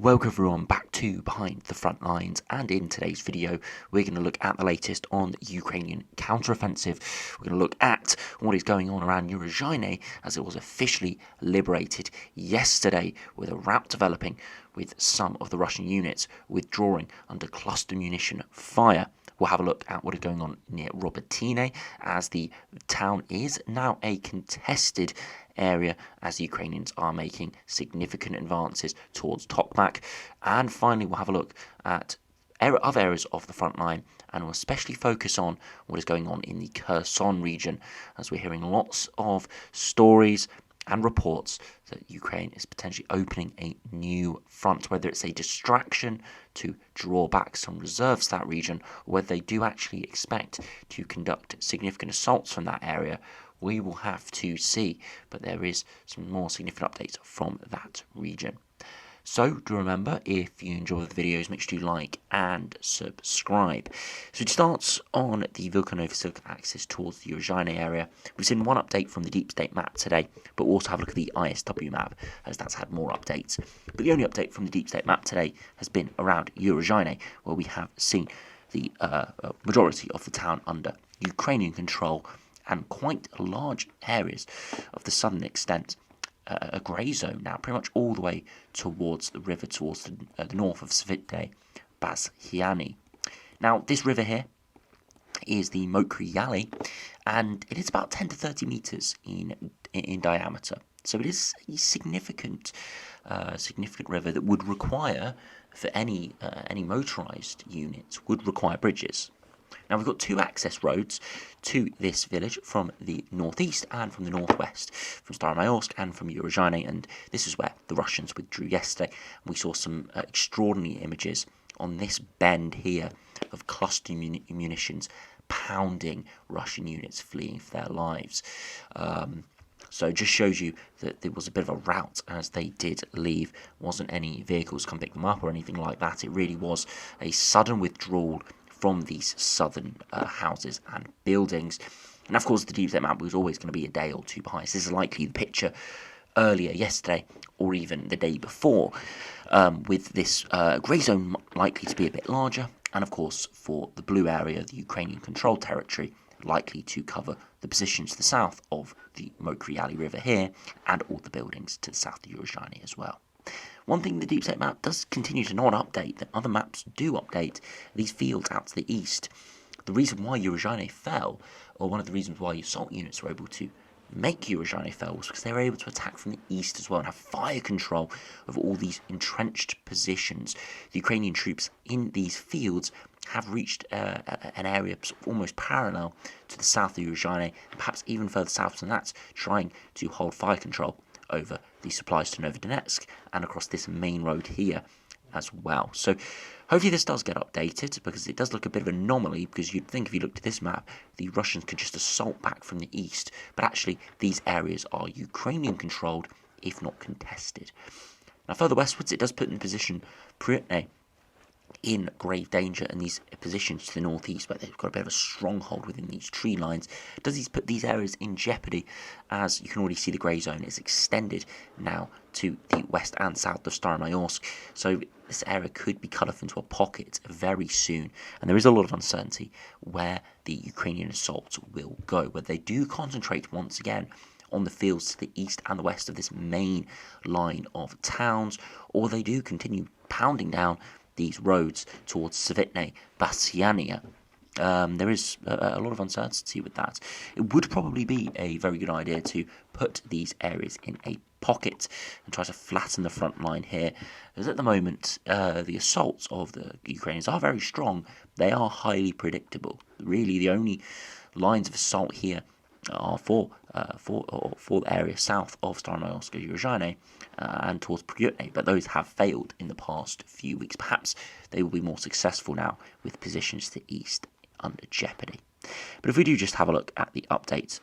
Welcome everyone back to Behind the Front Lines, and in today's video we're going to look at the latest on the Ukrainian counteroffensive. We're going to look at what is going on around Urozhaine as it was officially liberated yesterday, with a rout developing with some of the Russian units withdrawing under cluster munition fire. We'll have a look at what is going on near Robertine, as the town is now a contested area as the Ukrainians are making significant advances towards Tokmak. And finally, we'll have a look at other areas of the front line, and we'll especially focus on what is going on in the Kherson region, as we're hearing lots of stories and reports that Ukraine is potentially opening a new front, whether it's a distraction to draw back some reserves to that region, or whether they do actually expect to conduct significant assaults from that area. We will have to see, but there is some more significant updates from that region. So do remember, if you enjoy the videos, make sure you like and subscribe. So it starts on the Vilkanova-Silicon axis towards the Urozhaine area. We've seen one update from the Deep State map today, but we'll also have a look at the ISW map, as that's had more updates. But the only update from the Deep State map today has been around Urozhaine, where we have seen the majority of the town under Ukrainian control, and quite large areas of the southern extent, a grey zone now, pretty much all the way towards the river, towards the north of Svitne, Bashiani. Now, this river here is the Mokry Yali, and it is about 10 to 30 metres in diameter. So it is a significant river that would require, for any motorised units, would require bridges. Now, we've got two access roads to this village from the northeast and from the northwest, from Staromayorsk and from Urozhaine, and this is where the Russians withdrew yesterday. We saw some extraordinary images on this bend here of cluster munitions pounding Russian units fleeing for their lives. So it just shows you that there was a bit of a rout as they did leave. Wasn't any vehicles come pick them up or anything like that. It really was a sudden withdrawal from these southern houses and buildings. And of course, the Deep State map was always going to be a day or two behind. So this is likely the picture earlier yesterday or even the day before, with this grey zone likely to be a bit larger. And of course, for the blue area, the Ukrainian controlled territory, likely to cover the positions to the south of the Mokry Yali River here, and all the buildings to the south of Urozhaine as well. One thing the Deep State map does continue to not update, that other maps do update, these fields out to the east. The reason why Urozhaine fell, or one of the reasons why assault units were able to make Urozhaine fell, was because they were able to attack from the east as well and have fire control of all these entrenched positions. The Ukrainian troops in these fields have reached an area almost parallel to the south of Urozhaine, and perhaps even further south than that, trying to hold fire control over the supplies to Novodonetsk and across this main road here as well. So hopefully this does get updated, because it does look a bit of an anomaly, because you'd think if you looked at this map, the Russians could just assault back from the east, but actually these areas are Ukrainian controlled, if not contested. Now further westwards, it does put in position Pryutne in grave danger, and these positions to the northeast, but they've got a bit of a stronghold within these tree lines. Does these put these areas in jeopardy, as you can already see the grey zone is extended now to the west and south of Staromayorsk, so this area could be cut off into a pocket very soon, and there is a lot of uncertainty where the Ukrainian assaults will go, whether they do concentrate once again on the fields to the east and the west of this main line of towns, or they do continue pounding down these roads towards Svitne, Bashiani. There is a lot of uncertainty with that. It would probably be a very good idea to put these areas in a pocket and try to flatten the front line here, as at the moment the assaults of the Ukrainians are very strong. They are highly predictable. Really, the only lines of assault here are for the area south of Staromayorsk, Urozhaine, and towards Pryutne, but those have failed in the past few weeks. Perhaps they will be more successful now with positions to the east under jeopardy. But if we do just have a look at the updates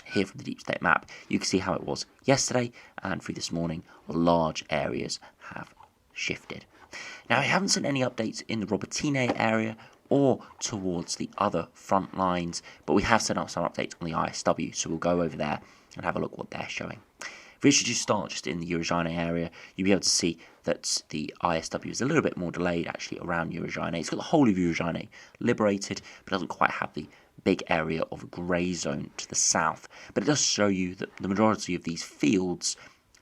here from the Deep State map, you can see how it was yesterday and through this morning. Large areas have shifted. Now, I haven't seen any updates in the Robertine area or towards the other front lines, but we have sent out some updates on the ISW, so we'll go over there and have a look what they're showing. If we should just start just in the Eurozhine area, you'll be able to see that the ISW is a little bit more delayed actually around Eurozhine. It's got the whole of Eurozhine liberated, but doesn't quite have the big area of grey zone to the south. But it does show you that the majority of these fields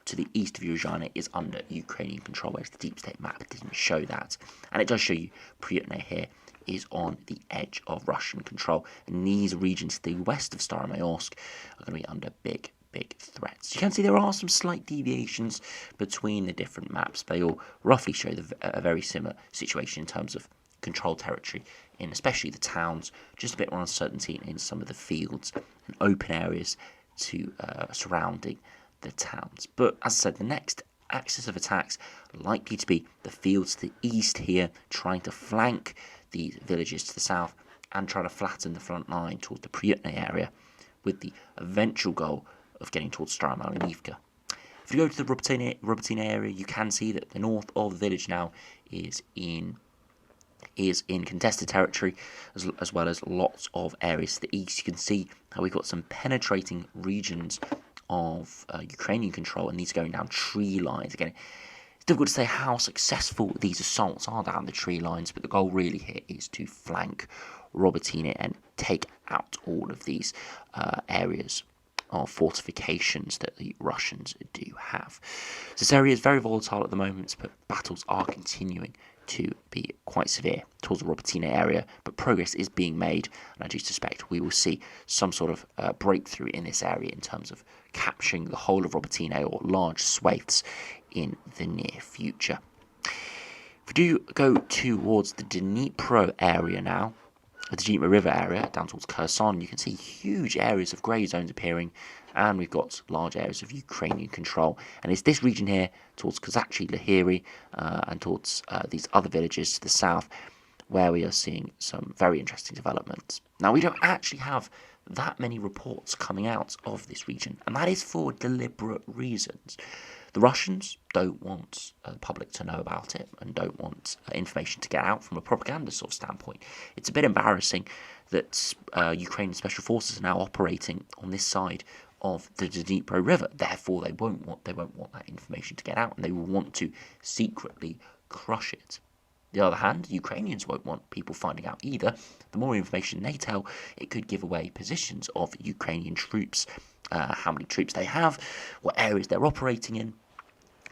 to the east of Eurozhine is under Ukrainian control, whereas the deep state map didn't show that. And it does show you Priyutne here is on the edge of Russian control, and these regions to the west of Staromayorsk are going to be under big threats. You can see there are some slight deviations between the different maps. They all roughly show a very similar situation in terms of controlled territory, in especially the towns, just a bit more uncertainty in some of the fields and open areas to surrounding the towns. But as I said, the next axis of attacks likely to be the fields to the east here, trying to flank the villages to the south and trying to flatten the front line towards the Priyutne area, with the eventual goal of getting towards Staromalinivka. If you go to the Robotyne area, you can see that the north of the village now is in contested territory, as well as lots of areas to the east. You can see how we've got some penetrating regions of Ukrainian control, and these are going down tree lines. Again, it's difficult to say how successful these assaults are down the tree lines, but the goal really here is to flank Robotyne and take out all of these areas of fortifications that the Russians do have. So this area is very volatile at the moment, but battles are continuing to be quite severe towards the Robotyne area, but progress is being made, and I do suspect we will see some sort of breakthrough in this area in terms of capturing the whole of Robotyne or large swathes in the near future. If we do go towards the Dnipro area now, the Dnipro River area, down towards Kherson, you can see huge areas of grey zones appearing, and we've got large areas of Ukrainian control. And it's this region here, towards Kozachyi, Lahiri, and towards these other villages to the south, where we are seeing some very interesting developments. Now, we don't actually have that many reports coming out of this region, and that is for deliberate reasons. The Russians don't want the public to know about it and don't want information to get out from a propaganda sort of standpoint. It's a bit embarrassing that Ukrainian special forces are now operating on this side of the Dnipro River. Therefore, they won't want that information to get out, and they will want to secretly crush it. On the other hand, Ukrainians won't want people finding out either. The more information they tell, it could give away positions of Ukrainian troops, how many troops they have, what areas they're operating in.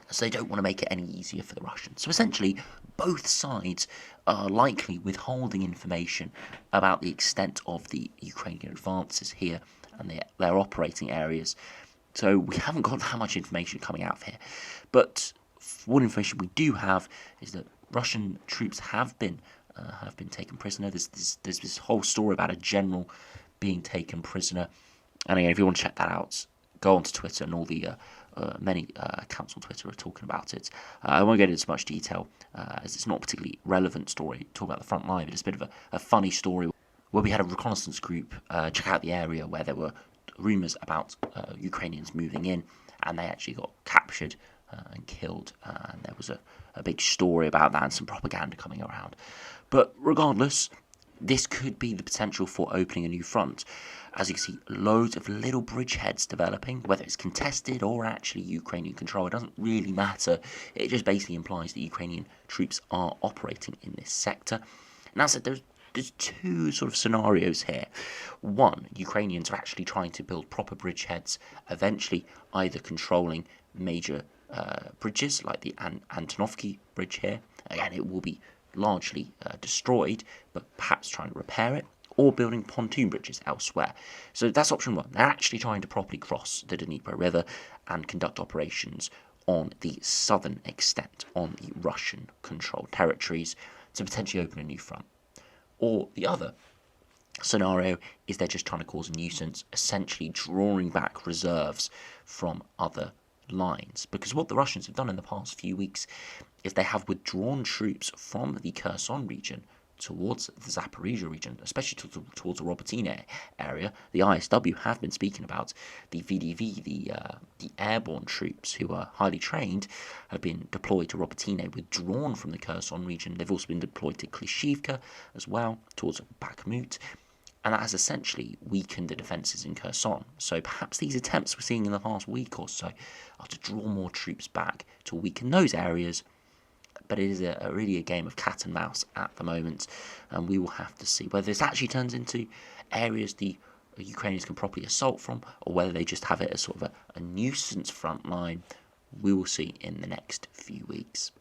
So they don't want to make it any easier for the Russians. So essentially, both sides are likely withholding information about the extent of the Ukrainian advances here and their operating areas. So we haven't got that much information coming out of here. But what information we do have is that Russian troops have been taken prisoner. There's this whole story about a general being taken prisoner. And again, if you want to check that out, go onto Twitter, and all the many accounts on Twitter are talking about it. I won't get into much detail as it's not a particularly relevant story. Talk about the front line, but it's a bit of a funny story where we had a reconnaissance group check out the area where there were rumours about Ukrainians moving in, and they actually got captured and killed, and there was a big story about that and some propaganda coming around. But regardless, this could be the potential for opening a new front. As you can see, loads of little bridgeheads developing, whether it's contested or actually Ukrainian control, it doesn't really matter. It just basically implies that Ukrainian troops are operating in this sector. And as I said, there's two sort of scenarios here. One, Ukrainians are actually trying to build proper bridgeheads, eventually either controlling major bridges like the Antonovki bridge here. Again, it will be largely destroyed, but perhaps trying to repair it, or building pontoon bridges elsewhere. So that's option one. They're actually trying to properly cross the Dnipro River and conduct operations on the southern extent, on the Russian-controlled territories, to potentially open a new front. Or the other scenario is they're just trying to cause a nuisance, essentially drawing back reserves from other lines. Because what the Russians have done in the past few weeks is they have withdrawn troops from the Kherson region towards the Zaporizhia region, especially towards the Robotyne area. The ISW have been speaking about the VDV, the airborne troops who are highly trained, have been deployed to Robotyne, withdrawn from the Kherson region. They've also been deployed to Klishivka as well, towards Bakhmut. and that has essentially weakened the defences in Kherson. So perhaps these attempts we're seeing in the past week or so are to draw more troops back to weaken those areas. But it is really a game of cat and mouse at the moment, and we will have to see whether this actually turns into areas the Ukrainians can properly assault from, or whether they just have it as sort of a nuisance front line. We will see in the next few weeks.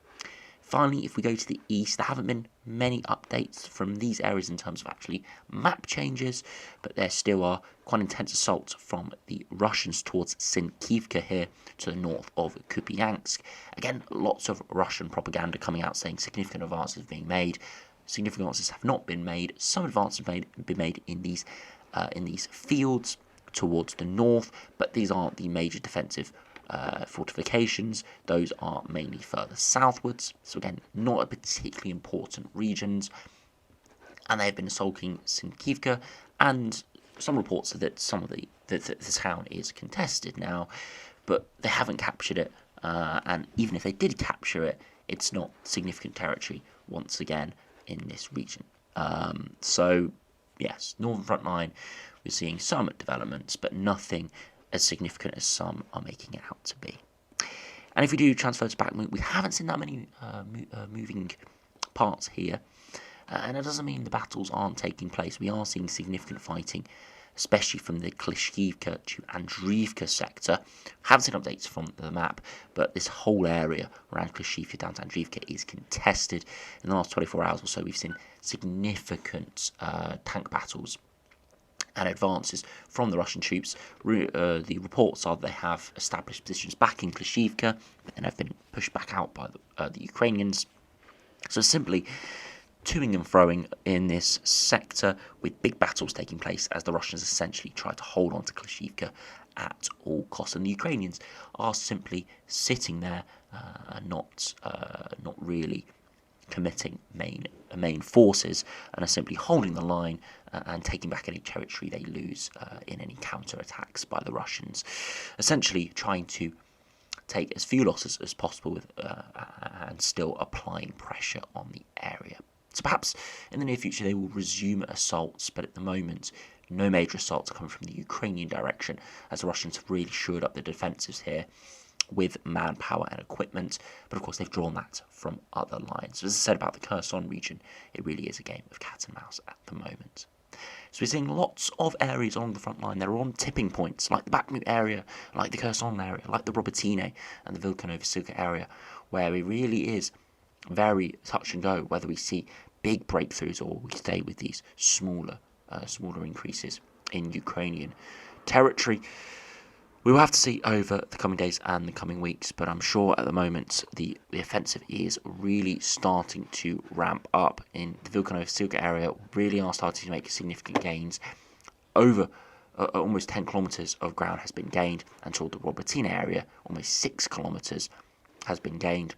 Finally, if we go to the east, there haven't been many updates from these areas in terms of actually map changes, but there still are quite intense assaults from the Russians towards Sinkivka here to the north of Kupiansk. Again, lots of Russian propaganda coming out saying significant advances are being made. Significant advances have not been made. Some advances have been made in these fields towards the north, but these aren't the major defensive fortifications. Those are mainly further southwards, so again, not a particularly important regions, and they've been assaulting Sinkivka, and some reports are that some of the town is contested now, but they haven't captured it, and even if they did capture it, it's not significant territory once again in this region. So yes, northern front line, we're seeing some developments, but nothing as significant as some are making it out to be. And if we do transfer to Bakhmut, we haven't seen that many moving parts here, and it doesn't mean the battles aren't taking place. We are seeing significant fighting, especially from the Klishchiivka to Andriivka sector. Haven't seen updates from the map, but this whole area around Klishchiivka down to Andriivka is contested. In the last 24 hours or so, we've seen significant tank battles and advances from the Russian troops. The reports are they have established positions back in Klishchiivka, but then have been pushed back out by the Ukrainians. So simply toing and froing in this sector with big battles taking place as the Russians essentially try to hold on to Klishchiivka at all costs. And the Ukrainians are simply sitting there and not really committing main forces, and are simply holding the line and taking back any territory they lose in any counter-attacks by the Russians, essentially trying to take as few losses as possible and still applying pressure on the area. So perhaps in the near future they will resume assaults, but at the moment no major assaults are coming from the Ukrainian direction, as the Russians have really shored up the defences here with manpower and equipment, but of course they've drawn that from other lines. So as I said about the Kherson region, it really is a game of cat and mouse at the moment. So we're seeing lots of areas along the front line that are on tipping points, like the Bakhmut area, like the Kherson area, like the Robotyne and the Vilkanovo-Silka area, where it really is very touch and go whether we see big breakthroughs or we stay with these smaller increases in Ukrainian territory. We will have to see over the coming days and the coming weeks, but I'm sure at the moment the offensive is really starting to ramp up in the Vilkanovo-Silka area. Really are starting to make significant gains. Over almost 10 kilometres of ground has been gained, and toward the Robotyne area, almost 6 kilometres has been gained.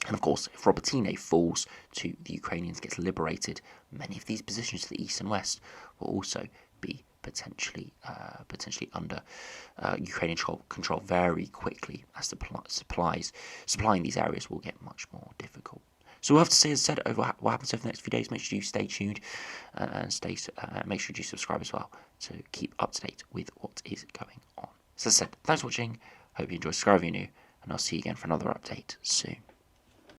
And of course, if Robotyne falls to the Ukrainians, gets liberated, many of these positions to the east and west will also be potentially under Ukrainian control very quickly, as the supplying these areas will get much more difficult. So we'll have to see, as I said, over what happens over the next few days. Make sure you stay tuned and make sure you subscribe as well to keep up to date with what is going on. So as I said, thanks for watching. Hope you enjoyed. Subscribe if you're new, and I'll see you again for another update soon.